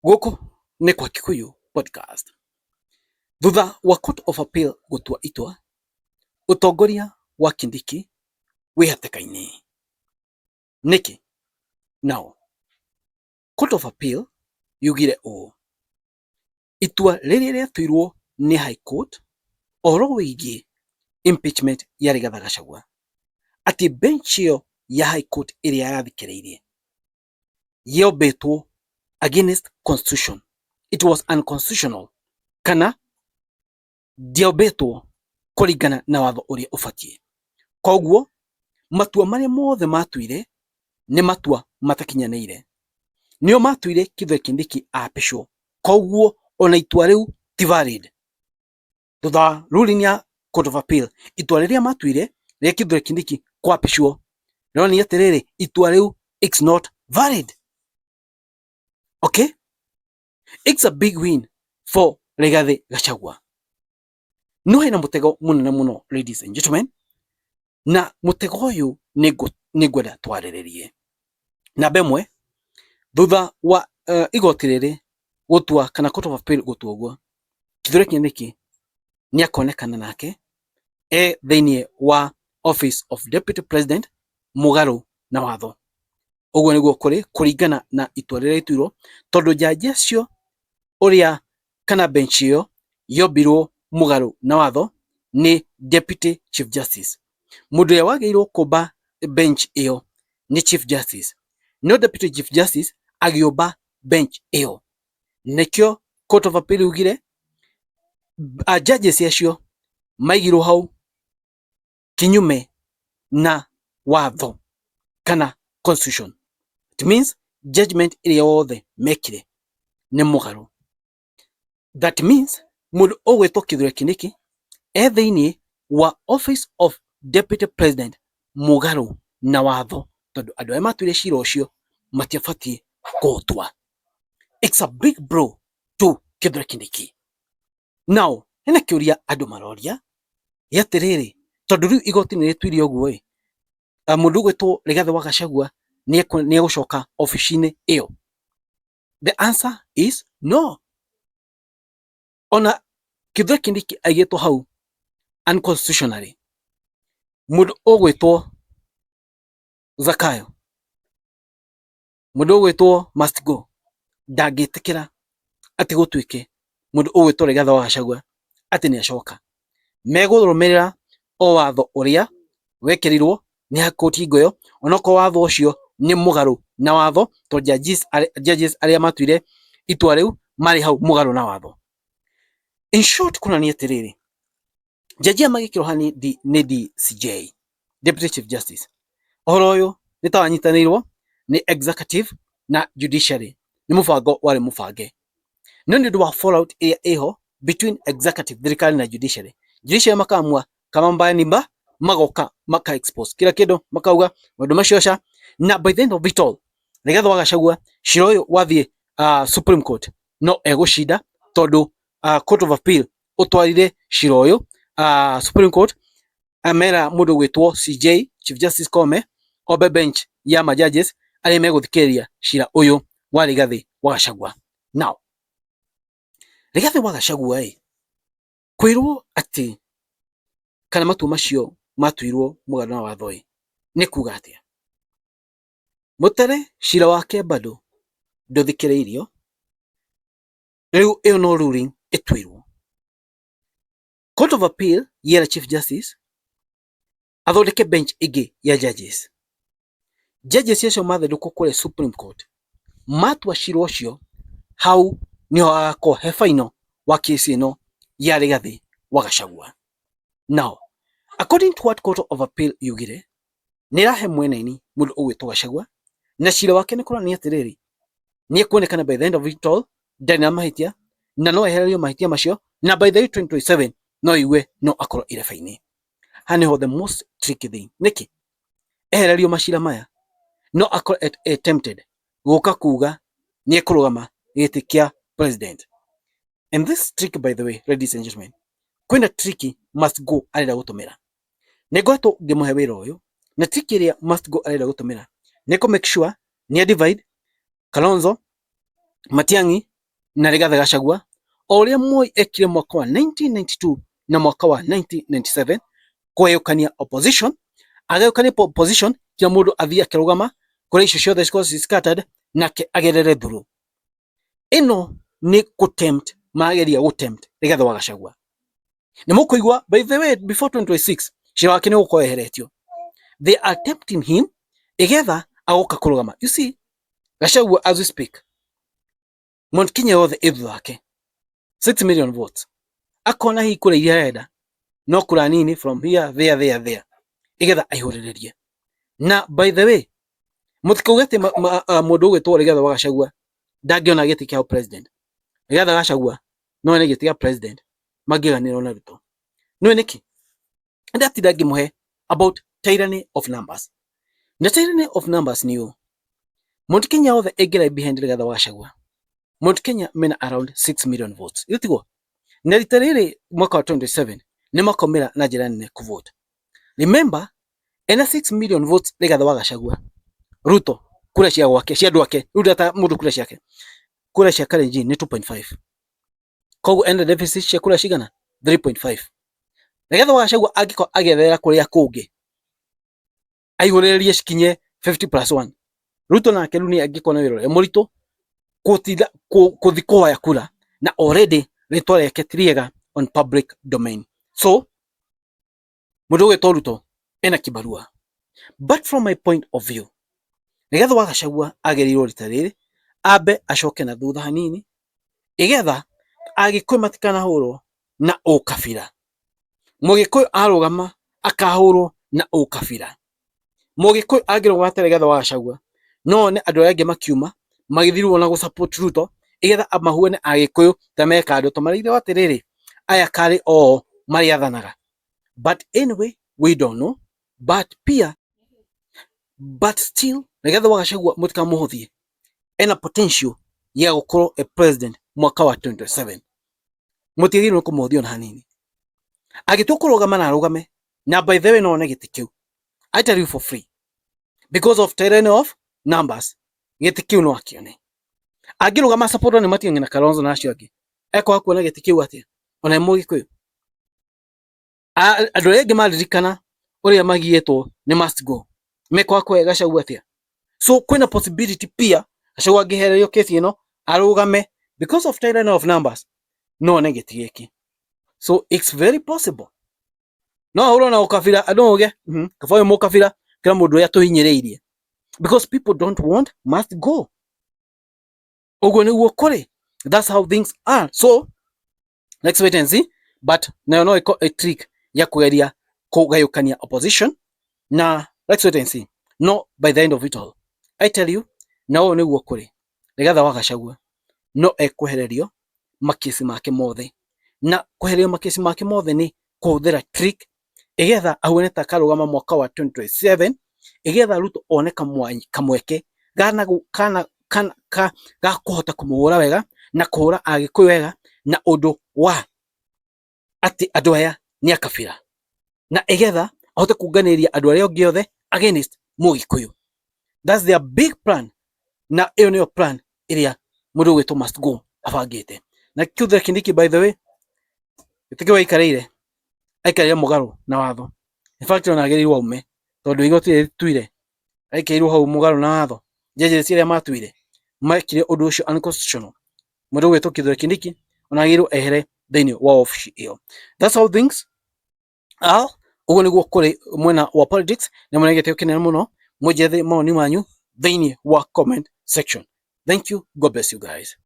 Gũkũ nĩ kwa Kikuyu podcast. Thutha wa Court of Appeal gũtua itua, ũtongoria wa Kindiki wĩ hatĩka-inĩ. Nĩkĩ? Now, Court of Appeal yugire ũũ: itua rĩrĩa rĩatuirwo nĩ High Court ũhoro wĩgiĩ impeachment ya Rigathi Gachagua, atĩ bench ĩyo ya High Court ĩrĩa yathikĩrĩirie yombĩtwo against constitution. It was unconstitutional, kana ndiombĩtwo kũringana na watho ũrĩa ũbatiĩ. Koguo matua marĩa mothe matuire nĩ matua matakinyanĩire. Nĩo matuire Kithure Kindiki apishwo. Koguo ona itua rĩu ti valid. Thutha wa ruling ya Court of Appeal, itua rĩrĩa matuire rĩa Kithure Kindiki kwapishwo, rĩronania atĩrĩrĩ, itua rĩu it's not valid. Okay? It's a big win for Rigathi Gachagua. No hena mũtego mũnene mũno, ladies and gentlemen, na mũtego ũyũ nĩngwenda twarĩrĩrie. Namba ĩmwe, thutha wa igoti rĩrĩ gũtua, kana Court of Appeal gũtua ũguo, Kithure Kindiki nĩakonekana nake thĩinĩ wa Office of Deputy President mũgarũ na watho. Ũguo nĩguo kũrĩ kũringana na itua rĩrĩa rĩtuirwo, tondũ jaji acio ũrĩa kana bench ĩyo yombirwo mũgarũ na watho nĩ Deputy Chief Justice. Mũndũ ũrĩa wagĩrĩirwo kũmba bench ĩyo nĩ Chief Justice, no Deputy Chief Justice agĩũmba bench ĩyo. Nĩkĩo Court of Appeal yugire judges acio maigirwo hau kinyume na watho kana constitution. It means judgment ĩrĩa yothe mekire nĩ mũgarũ. That means mũndũ ũgwĩtwo Kithure Kindiki thĩinĩ wa Office of Deputy President mũgarũ na watho, tondũ andũ arĩa matuire cira ũcio matiabatiĩ kũũtua. It's a big blow to Kithure Kindiki. Now, hena kĩũria andũ maroria atĩrĩrĩ, tondũ rĩu igoti nĩ rĩtuire ũguo mũndũ ũgwĩtwo Rigathi wa Gachagua nĩegũcoka ofici-inĩ ĩyo. The answer is no. Ona Kithure Kindiki aigĩtwo hau unconstitutionally, mũndũ ũgwĩtwo Zakayo, mũndũ ũgwĩtwo Must Go ndangĩtĩkĩra atĩ gũtuĩke mũndũ ũgwĩtwo Rigathi wa Gachagua atĩ nĩacoka. Megũrũmĩrĩra o watho ũrĩa wekĩrirwo nĩ High Court hingo ĩyo, onokorwo watho ũcio nĩ mũgarũ na watho, tondũ judges arĩa matuire itua rĩu marĩ hau mũgarũ na watho. In short, kuonania atĩrĩrĩ, jaji magĩkĩrwo ha nĩ DCJ, Deputy Chief Justice. Ũhoro ũyũ nĩ ta wanyitanĩirwo nĩ executive na judiciary, nĩ mũbango warĩ mũbange. No nĩ ũndũ wa fallout ĩrĩa ĩho between executive, thirikari na judiciary, judiciary makamua kama mbaya ni mbaya, magoka maka expose kila kĩndũ, makauga maũndũ macio ca, na by the end of it all, Rigathi wa Gachagua cira ũyũ wathiĩ Supreme Court no egũcinda, tondũ Court of Appeal ũtwarire cira ũyũ Supreme Court, amera mũndũ gwĩtwo CJ, Chief Justice Koome, ombe bench ya ma judges arĩa megũthikĩrĩria cira ũyũ wa Rigathi wa Gachagua. Now, Rigathi wa Gachagua kwĩrwo atĩ kana matua macio matuirwo mũgarũ na watho nĩ kuga atĩa? Mũtere cira wake bado ndũthikĩrĩirio, rĩu ĩyo no ruling ĩtuirwo. Court of Appeal yera Chief Justice athondeke bench ĩngĩ ya judges. Judges acio mathondekwo kũrĩa Supreme Court, matua cira ũcio hau niho hagakorwo he final wa case ĩno ya Rigathi wa Gachagua. Now, according to what Court of Appeal yugire, nĩ ĩrahe mwenaini mũndũ ũgwĩtwo Gachagua, na cira wake nĩ kuonania atĩrĩrĩ, nĩ ekuonekana by the end of it all ndarĩ na mahĩtia, na no ehererio mahĩtia macio, na by the year 2027 no igue no akorwo ireba-inĩ. Ha nĩho the most tricky thing. Nĩkĩ? Ehererio macira maya no akorwo attempted gũka kuga nĩ ekũrũgama gĩtĩ kĩa president. And this trick, by the way, ladies and gentlemen, kwĩna tricky Must Go arenda gũtũmĩra. Nĩngoretwo ngĩmũhe wĩra ũyũ, na tricky ĩrĩa Must Go arenda gũtũmĩra nĩ kũ make sure nĩ divide Kalonzo, Matiang'i na Rigathi Gachagua o ũrĩa Moi ekire mwaka wa 1992 na mwaka wa 1997 kũgayũkania opposition, agayũkania opposition kila mũndũ athiĩ akĩrũgama kũrĩa icio ciothe cikorwo scattered nake agerere through. Ĩno nĩ gũtempt, mageria gũtempt Rigathi wa Gachagua. Nĩ mũkũigua, by the way, before 2026 cira wake nĩ gũkorwo eheretio. They are tempting him igetha agoka kũrũgama. You see, Gachagua as we speak, Mount Kenya yothe ĩthu wake 6 million votes. Akona hii kura iria arenda no kura nini from here there igetha aihũrĩrĩrie. Na by the way, mũtikauge mũndũ ũgwĩtwo Rigathi wa Gachagua ndangĩona gĩtĩ kĩa president. Rigathi Gachagua no ene gĩtĩ kĩa president mangĩganĩrwo na Ruto. No nĩkĩ? Ndatinda ngĩmũhe about tyranny of numbers. The tyranny of numbers nĩ ũũ. Mount Kenya yothe ĩngĩrai behind Rigathi wa Gachagua. Mount Kenya mena around 6 million votes. Ĩtiguo. Na rita rĩrĩ mwaka wa 27 nĩ makomera na njĩra nene kũvote. Remember, ena 6 million votes Rigathi wa Gachagua. Ruto kura cia gwake, cia andũ ake, Ruto ta mũndũ kura ciake. Kura cia Kalenjin nĩ 2.5. Koguo enda deficit cia kura cigana 3.5. Rigathi wa Gachagua angĩkorwo agethera kũrĩa kũngĩ aihũrĩrĩrie cikinye 50+1. Ruto nake rĩu nĩ angĩkorwo na wĩra mũritũ gũthiĩ kũhoya kura na already rĩtwa rĩake ti rĩega on public domain. So mũndũ ũgwĩtwo Ruto ena kibarua. But from my point of view, Rigathi wa Gachagua agĩrĩirwo rita rĩrĩ ambe acoke na thutha hanini igetha Agĩkũyũ matikanahũrwo na ũkabira. Mũgĩkũyũ arũgama akahũrwo na ũkabira. Mũgĩkũyũ angĩrũgama ta Rigathi wa Gachagua no ne andũ angĩ makiuma magĩthirwo na gũsupport Ruto igetha amahuone Agĩkũyũ ta meka andũ tomarĩire atĩrĩrĩ aya karĩ o mariathanaga. But anyway, we don't know. But still Rigathi wa Gachagua mũtikamũhũthie ena potential ya gũkorwo a president mwaka wa 27. Mũtigĩrĩirwo kũmũhũthia na hanini. Agĩtua kũrũgama na arũgame na by the way no one gĩtĩ kĩu. I tell you for free. Because of tyranny of numbers. Gĩtĩ kĩu no akĩone. Angĩrũgama support nĩ Matiang'i na Kalonzo na acio angĩ. Ekwa kuona gĩtĩ kĩu atĩa. Ona Mũgĩkũyũ. Andũ angĩ maririkana ũrĩa magiyĩtwo nĩ must go. Mekwa kwa Gachagua atĩa. So kwĩna possibility pia Gachagua angĩhererio kesi ĩno arũgame because of tyranny of numbers. No negati gĩkĩ. So it's very possible. No ahũrwo na ũkabira andũ ũge kaboyo mũkabira kila mũndũ ũrĩa tũhinyĩrĩirie. Because people don't want must go. Ũguo nĩguo kũrĩ. That's how things are. So let's wait and see. But nayo no iko a trick ya kũgeria kũgayũkania opposition. Na let's wait and see. No, by the end of it all, I tell you, na ũũ nĩguo kũrĩ. Rigathi wa Gachagua no ekwehererio makesi make mothe. Na kwehererio makesi make mothe ni kũhũthĩra trick igetha ahuone ta karũgama mwaka wa 2027 igetha Ruto one kamweke ga kũhota kũmũhũra wega na kũhũra Agĩkũyũ wega na ũndũ wa atĩ andũ aya nĩ akabira na igetha ahote kũnganĩrĩria andũ arĩa angĩ othe against Mũgĩkũyũ. That's their big plan. Na ĩyo nĩyo plan ĩrĩa mũndũ ũgwĩtwo must go abangĩte. Na Kithure Kindiki by the way gĩtĩ aikarĩire mũgarũ na watho. In fact ona agĩrĩirwo aume tondũ igoti rĩtuire aikarĩirwo hau mũgarũ na watho. Judges arĩa matuire makire ũndũ ũcio unconstitutional. Mũndũ ũgwĩtwo Kithure Kindiki ona agĩrĩirwo ehere thĩinĩ wa ofici ĩyo. That's how things are. Ũguo nĩguo kũrĩ mwena wa politics na mwena gĩtĩo kĩnene mũno. Mũnjethe maoni manyu thĩinĩ wa comment section. Thank you. God bless you guys.